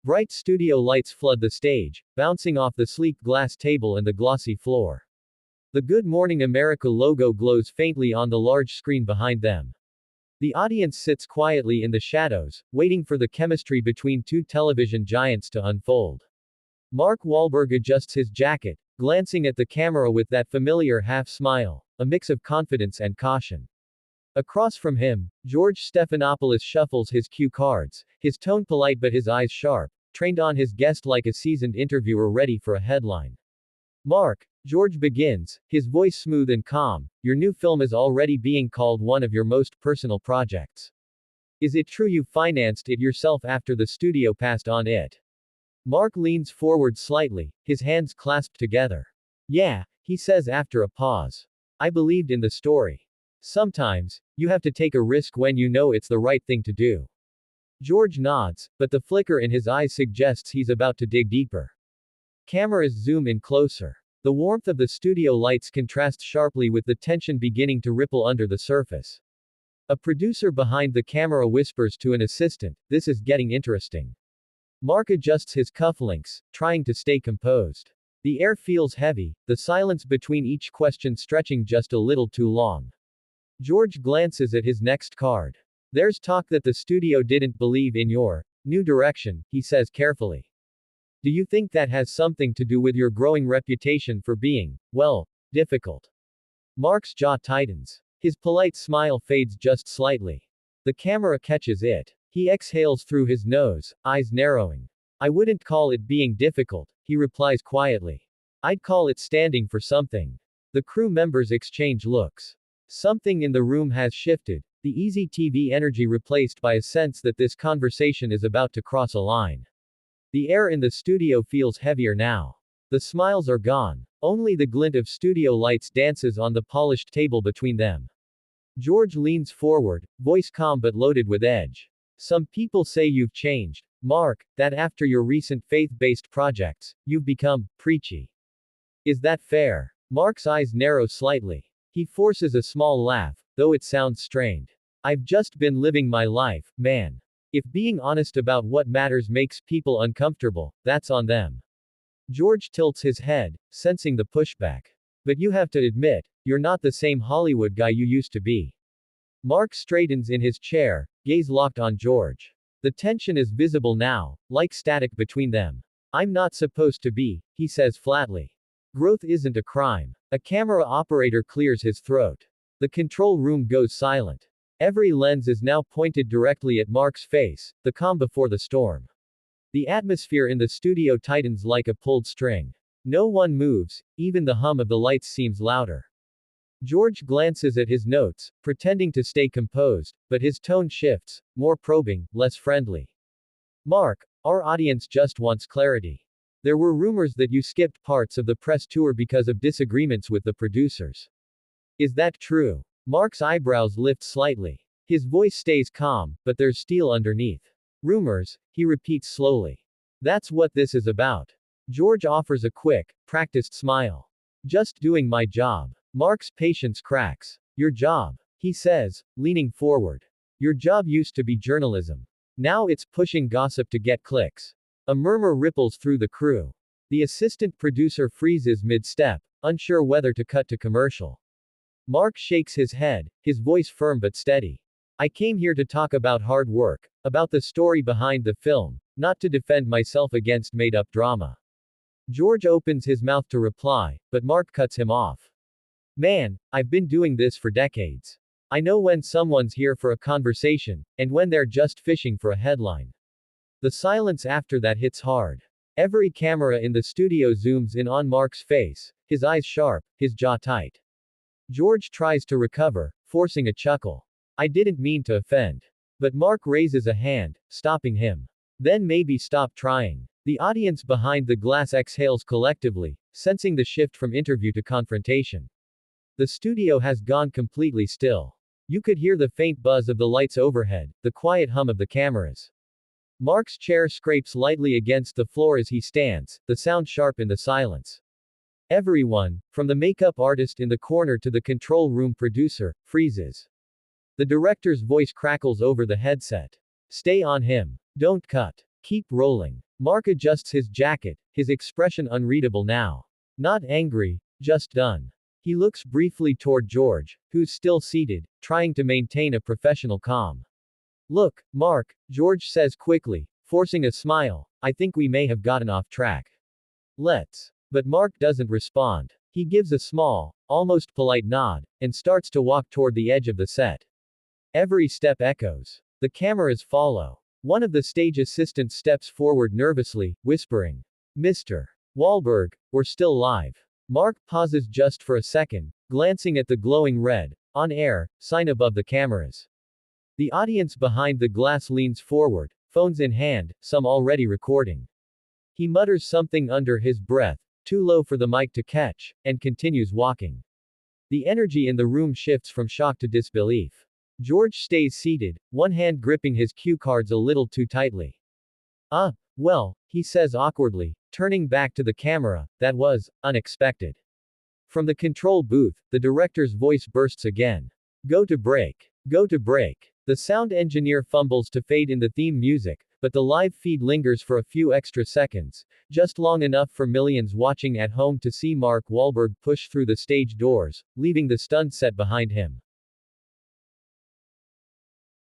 Bright studio lights flood the stage, bouncing off the sleek glass table and the glossy floor. The Good Morning America logo glows faintly on the large screen behind them. The audience sits quietly in the shadows, waiting for the chemistry between two television giants to unfold. Mark Wahlberg adjusts his jacket, glancing at the camera with that familiar half-smile, a mix of confidence and caution. Across from him, George Stephanopoulos shuffles his cue cards, his tone polite but his eyes sharp, trained on his guest like a seasoned interviewer ready for a headline. Mark, George begins, his voice smooth and calm, your new film is already being called one of your most personal projects. Is it true you financed it yourself after the studio passed on it? Mark leans forward slightly, his hands clasped together. Yeah, he says after a pause. I believed in the story. Sometimes, you have to take a risk when you know it's the right thing to do. George nods, but the flicker in his eyes suggests he's about to dig deeper. Cameras zoom in closer. The warmth of the studio lights contrasts sharply with the tension beginning to ripple under the surface. A producer behind the camera whispers to an assistant, this is getting interesting. Mark adjusts his cufflinks, trying to stay composed. The air feels heavy, the silence between each question stretching just a little too long. George glances at his next card. There's talk that the studio didn't believe in your new direction, he says carefully. Do you think that has something to do with your growing reputation for being, well, difficult? Mark's jaw tightens. His polite smile fades just slightly. The camera catches it. He exhales through his nose, eyes narrowing. I wouldn't call it being difficult, he replies quietly. I'd call it standing for something. The crew members exchange looks. Something in the room has shifted, the easy TV energy replaced by a sense that this conversation is about to cross a line. The air in the studio feels heavier now. The smiles are gone. Only the glint of studio lights dances on the polished table between them. George leans forward, voice calm but loaded with edge. Some people say you've changed, Mark, that after your recent faith-based projects, you've become preachy. Is that fair? Mark's eyes narrow slightly. He forces a small laugh, though it sounds strained. I've just been living my life, man. If being honest about what matters makes people uncomfortable, that's on them. George tilts his head, sensing the pushback. But you have to admit, you're not the same Hollywood guy you used to be. Mark straightens in his chair, gaze locked on George. The tension is visible now, like static between them. I'm not supposed to be, he says flatly. Growth isn't a crime. A camera operator clears his throat. The control room goes silent. Every lens is now pointed directly at Mark's face, the calm before the storm. The atmosphere in the studio tightens like a pulled string. No one moves, even the hum of the lights seems louder. George glances at his notes, pretending to stay composed, but his tone shifts, more probing, less friendly. Mark, our audience just wants clarity. There were rumors that you skipped parts of the press tour because of disagreements with the producers. Is that true? Mark's eyebrows lift slightly. His voice stays calm, but there's steel underneath. Rumors, he repeats slowly. That's what this is about. George offers a quick, practiced smile. Just doing my job. Mark's patience cracks. Your job, he says, leaning forward. Your job used to be journalism. Now it's pushing gossip to get clicks. A murmur ripples through the crew. The assistant producer freezes mid-step, unsure whether to cut to commercial. Mark shakes his head, his voice firm but steady. I came here to talk about hard work, about the story behind the film, not to defend myself against made-up drama. George opens his mouth to reply, but Mark cuts him off. Man, I've been doing this for decades. I know when someone's here for a conversation, and when they're just fishing for a headline. The silence after that hits hard. Every camera in the studio zooms in on Mark's face, his eyes sharp, his jaw tight. George tries to recover, forcing a chuckle. I didn't mean to offend. But Mark raises a hand, stopping him. Then maybe stop trying. The audience behind the glass exhales collectively, sensing the shift from interview to confrontation. The studio has gone completely still. You could hear the faint buzz of the lights overhead, the quiet hum of the cameras. Mark's chair scrapes lightly against the floor as he stands, the sound sharp in the silence. Everyone, from the makeup artist in the corner to the control room producer, freezes. The director's voice crackles over the headset. Stay on him. Don't cut. Keep rolling. Mark adjusts his jacket, his expression unreadable now. Not angry, just done. He looks briefly toward George, who's still seated, trying to maintain a professional calm. Look, Mark, George says quickly, forcing a smile, I think we may have gotten off track. Let's. But Mark doesn't respond. He gives a small, almost polite nod, and starts to walk toward the edge of the set. Every step echoes. The cameras follow. One of the stage assistants steps forward nervously, whispering, Mr. Wahlberg, we're still live. Mark pauses just for a second, glancing at the glowing red, on air, sign above the cameras. The audience behind the glass leans forward, phones in hand, some already recording. He mutters something under his breath, too low for the mic to catch, and continues walking. The energy in the room shifts from shock to disbelief. George stays seated, one hand gripping his cue cards a little too tightly. Well, he says awkwardly, turning back to the camera, that was unexpected. From the control booth, the director's voice bursts again. Go to break. Go to break. The sound engineer fumbles to fade in the theme music, but the live feed lingers for a few extra seconds, just long enough for millions watching at home to see Mark Wahlberg push through the stage doors, leaving the stunned set behind him.